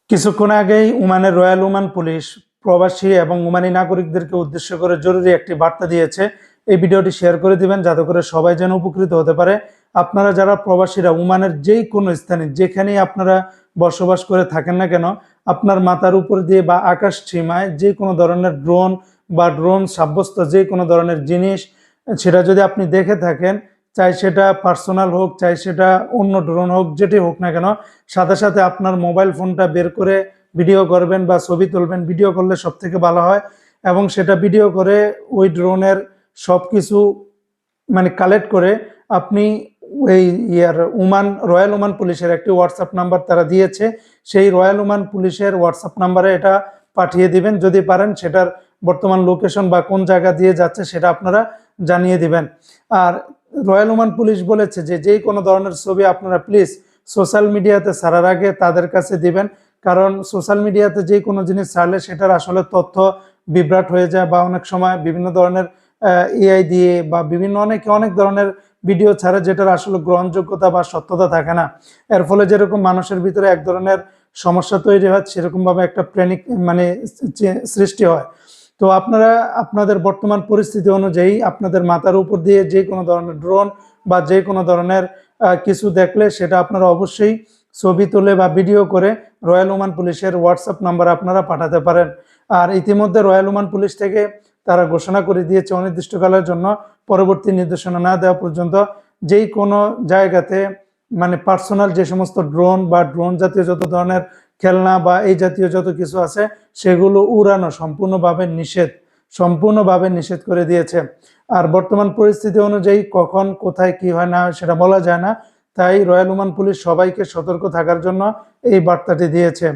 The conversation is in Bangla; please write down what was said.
কিছুক্ষণ আগেই ওমানের রয়্যাল ওমান পুলিশ প্রবাসী এবং ওমানি নাগরিকদেরকে উদ্দেশ্য করে জরুরি একটি বার্তা দিয়েছে। এই ভিডিওটি শেয়ার করে দিবেন যাতে করে সবাই যেন উপকৃত হতে পারে। আপনারা যারা প্রবাসীরা ওমানের যেই কোনো স্থানে যেখানেই আপনারা বসবাস করে থাকেন না কেন, আপনার মাথার উপর দিয়ে বা আকাশ সীমায় যে কোনো ধরনের ড্রোন বা ড্রোন সাব্যস্ত যে কোনো ধরনের জিনিস সেটা যদি আপনি দেখে থাকেন, চাই সেটা পার্সোনাল হোক, চাই সেটা অন্য ড্রোন হোক, যেটি হোক না কেন, সাথে সাথে আপনার মোবাইল ফোনটা বের করে ভিডিও করবেন বা ছবি তুলবেন। ভিডিও করলে সব থেকে ভালো হয় এবং সেটা ভিডিও করে ওই ড্রোনের সব কিছু কালেক্ট করে আপনি ওই রয়্যাল ওমান পুলিশের একটি হোয়াটসঅ্যাপ নাম্বার তারা দিয়েছে, সেই রয়্যাল ওমান পুলিশের হোয়াটসঅ্যাপ নাম্বারে এটা পাঠিয়ে দিবেন। যদি পারেন সেটার বর্তমান লোকেশন বা কোন জায়গা দিয়ে যাচ্ছে সেটা আপনারা জানিয়ে দিবেন। আর রয়্যাল ওমান পুলিশ বলেছে যে যে কোনো ধরনের ছবি আপনারা প্লিজ সোশ্যাল মিডিয়াতে ছাড়ার আগে তাদের কাছে দিবেন, কারণ সোশ্যাল মিডিয়াতে যে কোনো জিনিস ছাড়লে সেটার আসলে তথ্য বিভ্রাট হয়ে যায় বা অনেক সময় বিভিন্ন ধরনের এআই দিয়ে বা বিভিন্ন অনেক ধরনের ভিডিও ছাড়ে যেটার আসলে গ্রহণযোগ্যতা বা সত্যতা থাকে না। এর ফলে যেরকম মানুষের ভিতরে এক ধরনের সমস্যা তৈরি হয়, সেরকমভাবে একটা প্যানিক সৃষ্টি হয়। তো আপনারা আপনাদের বর্তমান পরিস্থিতি অনুযায়ী আপনাদের মাথার উপর দিয়ে যে কোনো ধরনের ড্রোন বা যে কোনো ধরনের কিছু দেখলে সেটা আপনারা অবশ্যই ছবি তুলে বা ভিডিও করে রয়্যাল ওমান পুলিশের হোয়াটসঅ্যাপ নাম্বার আপনারা পাঠাতে পারেন। আর ইতিমধ্যে রয়্যাল ওমান পুলিশ থেকে তারা ঘোষণা করে দিয়েছে অনির্দিষ্টকালের জন্য পরবর্তী নির্দেশনা না দেওয়া পর্যন্ত যেই কোনো জায়গাতে পার্সোনাল যে সমস্ত ড্রোন বা ড্রোন জাতীয় যত ধরনের খেলনা বা এই জাতীয় যত কিছু আছে সেগুলো উড়ানো সম্পূর্ণভাবে নিষেধ করে দিয়েছে। আর বর্তমান পরিস্থিতি অনুযায়ী কখন কোথায় কি হয় না সেটা বলা যায় না, তাই রয়্যাল ওমান পুলিশ সবাইকে সতর্ক থাকার জন্য এই বার্তাটি দিয়েছে।